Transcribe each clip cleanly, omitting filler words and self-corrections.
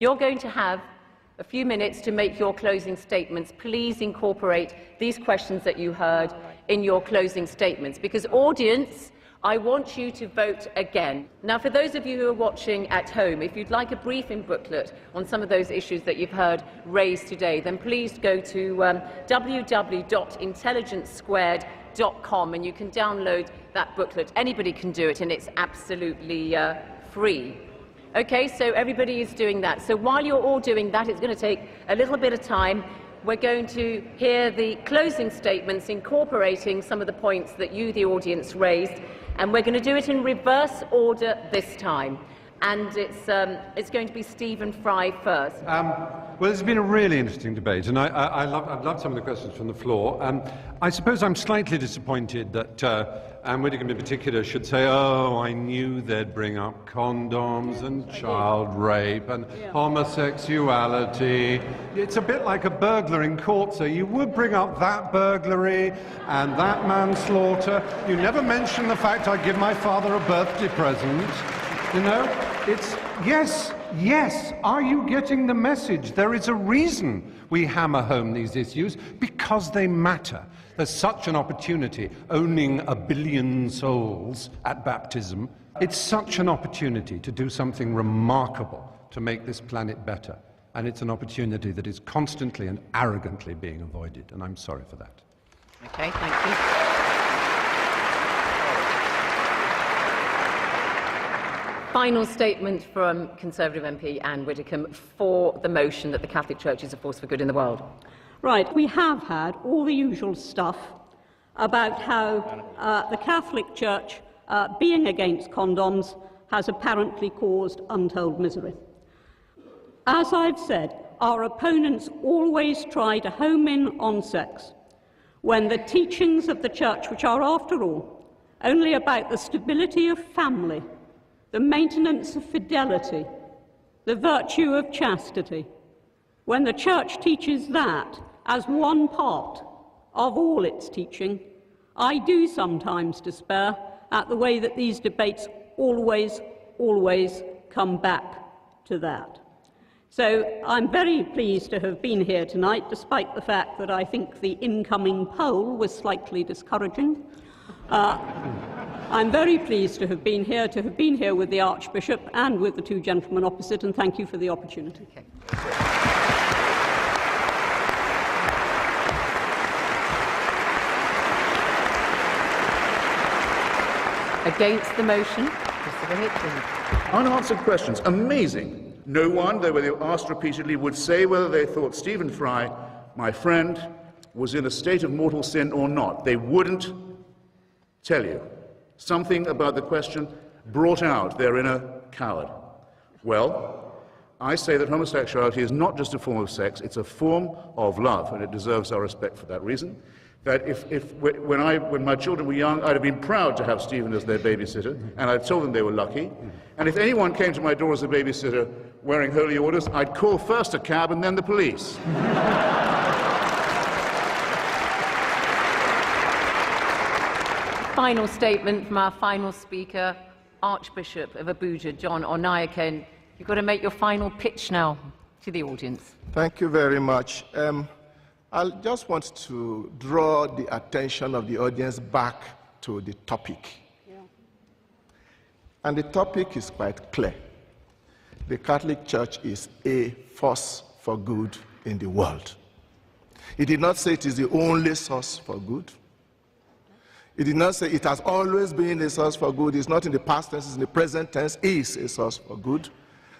You're going to have a few minutes to make your closing statements. Please incorporate these questions that you heard in your closing statements, because audience, I want you to vote again. Now, for those of you who are watching at home, if you'd like a briefing booklet on some of those issues that you've heard raised today, then please go to www.intelligencesquared.com and you can download that booklet. Anybody can do it, and it's absolutely free. Okay, so everybody is doing that. So while you're all doing that, it's going to take a little bit of time. We're going to hear the closing statements incorporating some of the points that you, the audience, raised. And we're going to do it in reverse order this time. And it's going to be Stephen Fry first. Well, it's been a really interesting debate, and I've loved some of the questions from the floor. I suppose I'm slightly disappointed that Anne Widdecombe in particular should say, oh, I knew they'd bring up condoms and child rape and homosexuality. It's a bit like a burglar in court, so you would bring up that burglary and that manslaughter. You never mention the fact I give my father a birthday present. You know, it's, yes, are you getting the message? There is a reason we hammer home these issues, because they matter. There's such an opportunity, owning 1 billion souls at baptism. It's such an opportunity to do something remarkable to make this planet better. And it's an opportunity that is constantly and arrogantly being avoided, and I'm sorry for that. Okay, thank you. Final statement from Conservative MP Anne Widdecombe for the motion that the Catholic Church is a force for good in the world. Right, we have had all the usual stuff about how the Catholic Church, being against condoms, has apparently caused untold misery. As I've said, our opponents always try to home in on sex, when the teachings of the Church, which are, after all, only about the stability of family, the maintenance of fidelity, the virtue of chastity, when the Church teaches that as one part of all its teaching, I do sometimes despair at the way that these debates always come back to that. So I'm very pleased to have been here tonight, despite the fact that I think the incoming poll was slightly discouraging. I'm very pleased to have been here with the Archbishop and with the two gentlemen opposite, and thank you for the opportunity. Okay. Against the motion, Mr. Hitchens. Unanswered questions. Amazing. No one, though they were asked repeatedly, would say whether they thought Stephen Fry, my friend, was in a state of mortal sin or not. They wouldn't tell you. Something about the question brought out their inner coward. Well, I say that homosexuality is not just a form of sex, it's a form of love, and it deserves our respect for that reason. That when my children were young, I'd have been proud to have Stephen as their babysitter, and I'd told them they were lucky. And if anyone came to my door as a babysitter wearing holy orders, I'd call first a cab and then the police. Final statement from our final speaker, Archbishop of Abuja, John Onaiken. You've got to make your final pitch now to the audience. Thank you very much. I just want to draw the attention of the audience back to the topic. Yeah. And the topic is quite clear. The Catholic Church is a force for good in the world. It did not say it is the only source for good. It did not say it has always been a source for good. It's not in the past tense, it's in the present tense, is a source for good.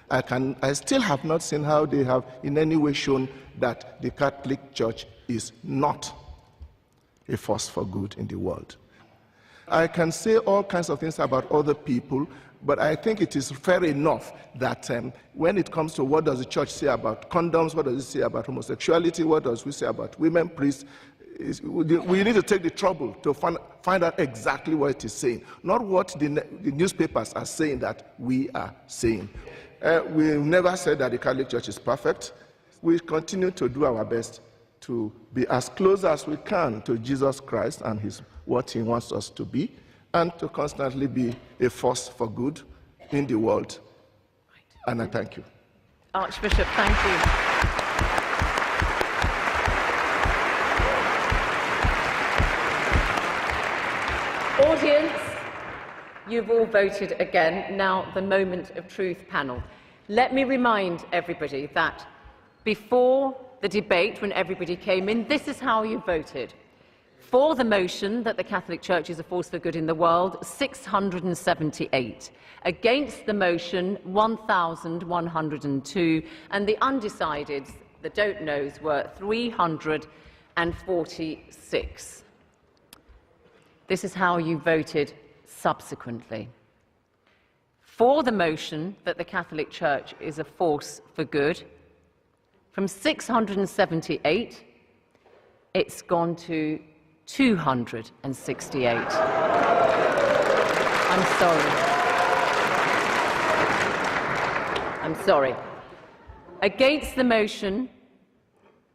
I still have not seen how they have in any way shown that the Catholic Church is not a force for good in the world. I can say all kinds of things about other people, but I think it is fair enough that when it comes to what does the Church say about condoms, what does it say about homosexuality, what does we say about women priests, we need to take the trouble to find out exactly what it is saying, not what the newspapers are saying that we are saying. We never said that the Catholic Church is perfect. We continue to do our best to be as close as we can to Jesus Christ and what he wants us to be, and to constantly be a force for good in the world. And I thank you. Archbishop, thank you. Audience, you've all voted again. Now, the moment of truth panel. Let me remind everybody that before the debate, when everybody came in, this is how you voted. For the motion that the Catholic Church is a force for good in the world, 678. Against the motion, 1,102. And the undecideds, the don't knows, were 346. This is how you voted subsequently. For the motion that the Catholic Church is a force for good, from 678, it's gone to 268. I'm sorry. I'm sorry. Against the motion,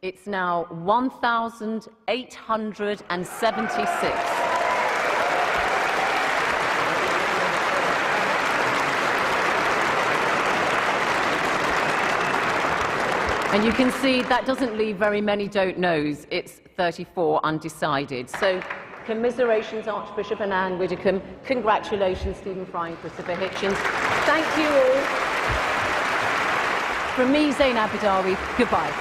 it's now 1,876. And you can see that doesn't leave very many don't knows. It's 34 undecided. So commiserations, Archbishop and Anne Widdecombe. Congratulations, Stephen Fry and Christopher Hitchens. Thank you all. From me, Zain Abidawi, goodbye.